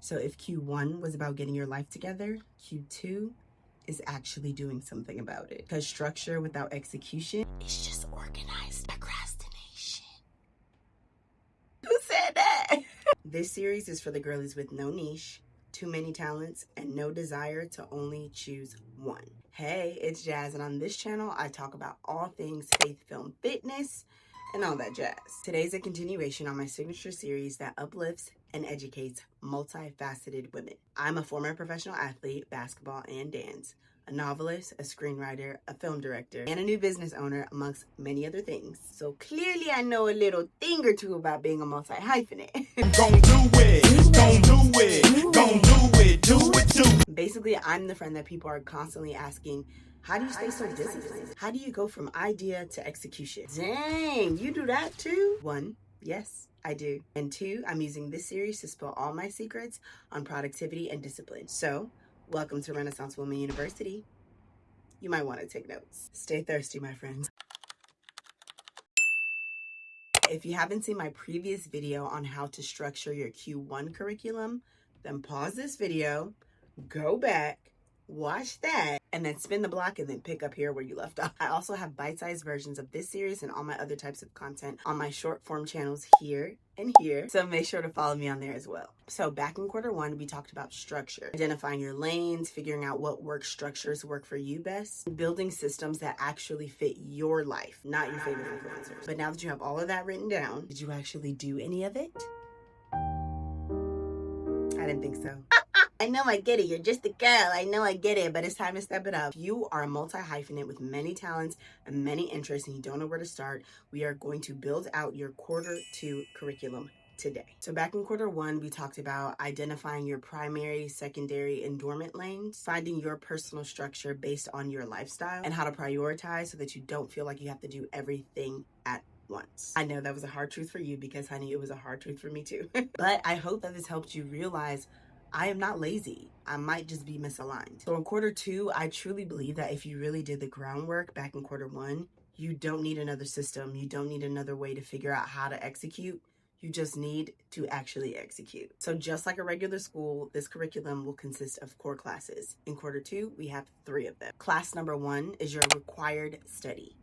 So if Q1 was about getting your life together, Q2 is actually doing something about it. Because structure without execution is just organized procrastination. Who said that? This series is for the girlies with no niche, too many talents, and no desire to only choose one. Hey, it's Jazz, and on this channel, I talk about all things faith, film, fitness, and all that jazz. Today's a continuation on my signature series that uplifts and educates multifaceted women. I'm a former professional athlete, basketball and dance, a novelist, a screenwriter, a film director, and a new business owner, amongst many other things. So clearly I know a little thing or two about being a multi-hyphenate. Gon' do it, gon' do it, gon' do it, do it, do it. Basically, I'm the friend that people are constantly asking, how do you stay so disciplined? How do you go from idea to execution? Dang, you do that too? 1, yes, I do. And 2, I'm using this series to spill all my secrets on productivity and discipline. So, welcome to Renaissance Woman University. You might want to take notes. Stay thirsty, my friends. If you haven't seen my previous video on how to structure your Q1 curriculum, then pause this video, go back, watch that, and then spin the block and then pick up here where you left off. I also have bite-sized versions of this series and all my other types of content on my short form channels here and here, so make sure to follow me on there as well. So back in Q1, we talked about structure, identifying your lanes, figuring out what work structures work for you best, building systems that actually fit your life, not your favorite influencers. But now that you have all of that written down, did you actually do any of it? I didn't think so. I know I get it. You're just a girl. I know I get it, but it's time to step it up. If you are a multi-hyphenate with many talents and many interests and you don't know where to start, we are going to build out your Q2 curriculum today. So back in Q1, we talked about identifying your primary, secondary, and dormant lanes, finding your personal structure based on your lifestyle, and how to prioritize so that you don't feel like you have to do everything at once. I know that was a hard truth for you because, honey, it was a hard truth for me too. But I hope that this helped you realize I am not lazy. I might just be misaligned. So in Q2, I truly believe that if you really did the groundwork back in Q1, you don't need another system. You don't need another way to figure out how to execute. You just need to actually execute. So just like a regular school, this curriculum will consist of core classes. In Q2, we have 3 of them. Class number 1 is your required study.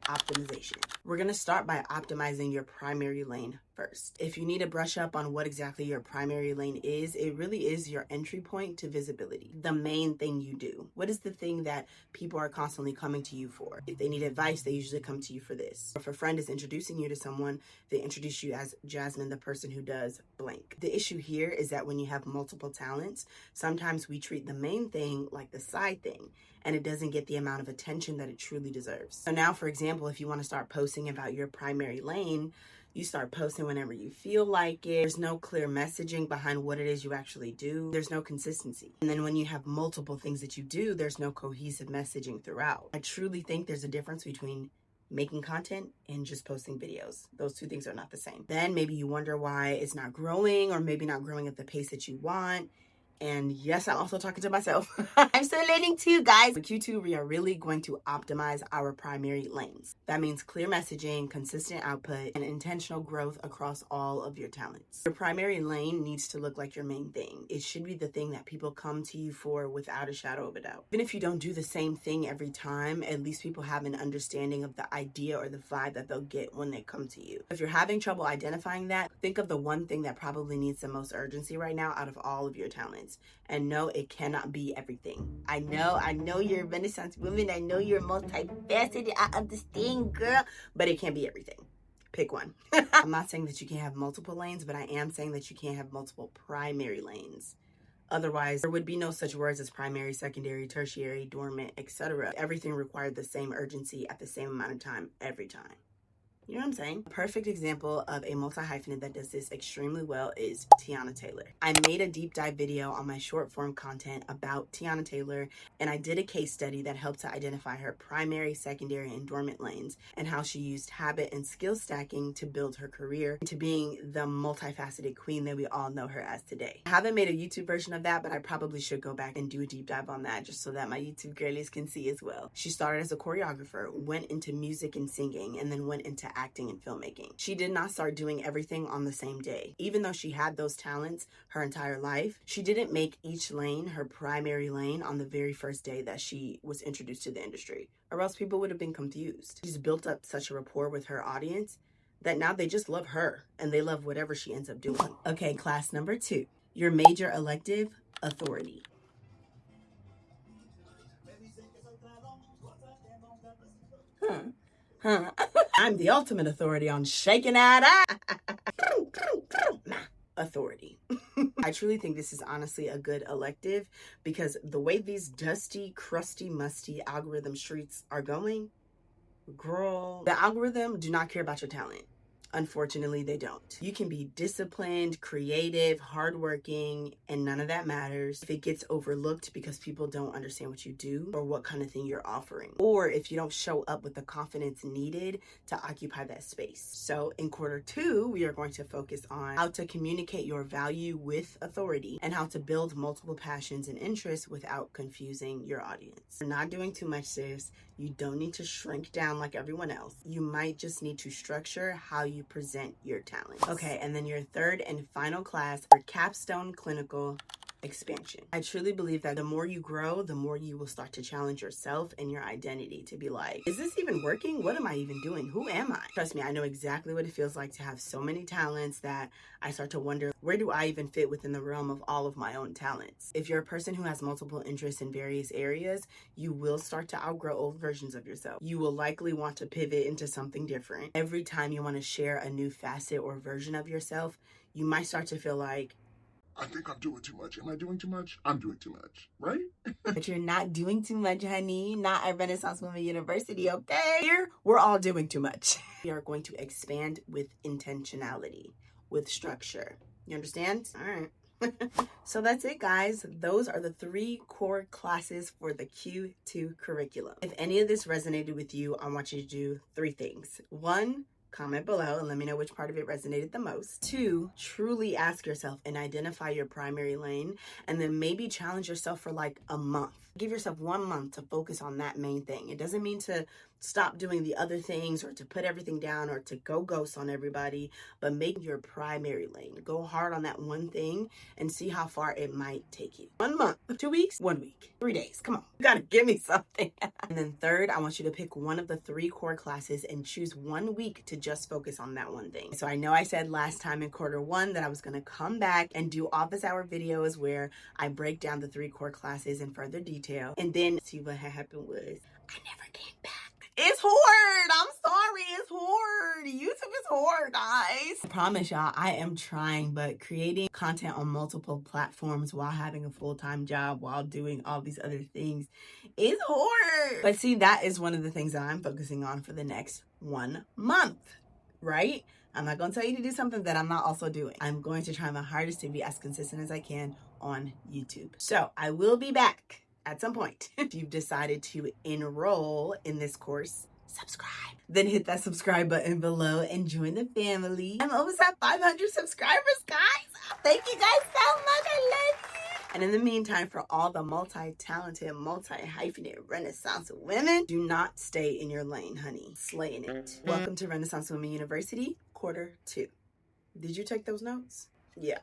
Optimization. We're going to start by optimizing your primary lane first. If you need to brush up on what exactly your primary lane is, it really is your entry point to visibility. The main thing you do. What is the thing that people are constantly coming to you for? If they need advice, they usually come to you for this. If a friend is introducing you to someone, they introduce you as Jasmine, the person who does blank. The issue here is that when you have multiple talents, sometimes we treat the main thing like the side thing, and it doesn't get the amount of attention that it truly deserves. So now, for example, if you want to start posting about your primary lane, you start posting whenever you feel like it. There's no clear messaging behind what it is you actually do. There's no consistency. And then when you have multiple things that you do, there's no cohesive messaging throughout. I truly think there's a difference between making content and just posting videos. Those 2 things are not the same. Then maybe you wonder why it's not growing, or maybe not growing at the pace that you want. And yes, I'm also talking to myself. I'm still learning too, guys. For Q2, we are really going to optimize our primary lanes. That means clear messaging, consistent output, and intentional growth across all of your talents. Your primary lane needs to look like your main thing. It should be the thing that people come to you for without a shadow of a doubt. Even if you don't do the same thing every time, at least people have an understanding of the idea or the vibe that they'll get when they come to you. If you're having trouble identifying that, think of the one thing that probably needs the most urgency right now out of all of your talents. And no, it cannot be everything. I know you're a Renaissance woman. I know you're multifaceted. I understand, girl. But it can't be everything. Pick one. I'm not saying that you can't have multiple lanes, but I am saying that you can't have multiple primary lanes. Otherwise, there would be no such words as primary, secondary, tertiary, dormant, etc. Everything required the same urgency at the same amount of time every time. You know what I'm saying? A perfect example of a multi-hyphenate that does this extremely well is Tiana Taylor. I made a deep dive video on my short form content about Tiana Taylor, and I did a case study that helped to identify her primary, secondary, and dormant lanes, and how she used habit and skill stacking to build her career into being the multifaceted queen that we all know her as today. I haven't made a YouTube version of that, but I probably should go back and do a deep dive on that just so that my YouTube girlies can see as well. She started as a choreographer, went into music and singing, and then went into acting and filmmaking. She did not start doing everything on the same day. Even though she had those talents her entire life, she didn't make each lane her primary lane on the very first day that she was introduced to the industry, or else people would have been confused. She's built up such a rapport with her audience that now they just love her and they love whatever she ends up doing. Okay, class number 2, your major elective, authority. I'm the ultimate authority on shaking that ass. Authority. I truly think this is honestly a good elective because the way these dusty, crusty, musty algorithm streets are going, girl, the algorithm do not care about your talent. Unfortunately, they don't. You can be disciplined, creative, hardworking, and none of that matters if it gets overlooked because people don't understand what you do or what kind of thing you're offering, or if you don't show up with the confidence needed to occupy that space. So in quarter 2, we are going to focus on how to communicate your value with authority and how to build multiple passions and interests without confusing your audience. You're not doing too much, sis. You don't need to shrink down like everyone else. You might just need to structure how you present your talents. Okay, and then your third and final class for capstone clinical expansion. I truly believe that the more you grow, the more you will start to challenge yourself and your identity to be like, is this even working? What am I even doing? Who am I? Trust me, I know exactly what it feels like to have so many talents that I start to wonder, where do I even fit within the realm of all of my own talents? If you're a person who has multiple interests in various areas, you will start to outgrow old versions of yourself. You will likely want to pivot into something different. Every time you want to share a new facet or version of yourself, you might start to feel like, I think I'm doing too much. Am I doing too much? I'm doing too much, right? but you're not doing too much, honey. Not at Renaissance Women University, okay? Here, we're all doing too much. We are going to expand with intentionality, with structure. You understand? All right. So that's it, guys. Those are the 3 core classes for the Q2 curriculum. If any of this resonated with you, I want you to do 3 things. 1, comment below and let me know which part of it resonated the most. 2, truly ask yourself and identify your primary lane, and then maybe challenge yourself for like a month. Give yourself 1 month to focus on that main thing. It doesn't mean to stop doing the other things or to put everything down or to go ghost on everybody, but make your primary lane. Go hard on that one thing and see how far it might take you. 1 month, 2 weeks, 1 week, 3 days. Come on, you gotta give me something. And then third, I want you to pick one of the 3 core classes and choose 1 week to just focus on that one thing. So I know I said last time in quarter 1 that I was gonna come back and do office hour videos where I break down the 3 core classes in further detail. And then see what happened was I never came back. It's hard. I'm sorry. It's hard. YouTube is hard, guys. I promise y'all, I am trying, but creating content on multiple platforms while having a full-time job, while doing all these other things is hard. But see, that is one of the things that I'm focusing on for the next 1 month, right? I'm not going to tell you to do something that I'm not also doing. I'm going to try my hardest to be as consistent as I can on YouTube. So I will be back at some point. If you've decided to enroll in this course, subscribe. Then hit that subscribe button below and join the family. I'm almost at 500 subscribers, guys. Thank you guys so much. I love you. And in the meantime, for all the multi-talented, multi-hyphenate Renaissance women, do not stay in your lane, honey. Slay in it. Welcome to Renaissance Women University, quarter 2. Did you take those notes? Yeah.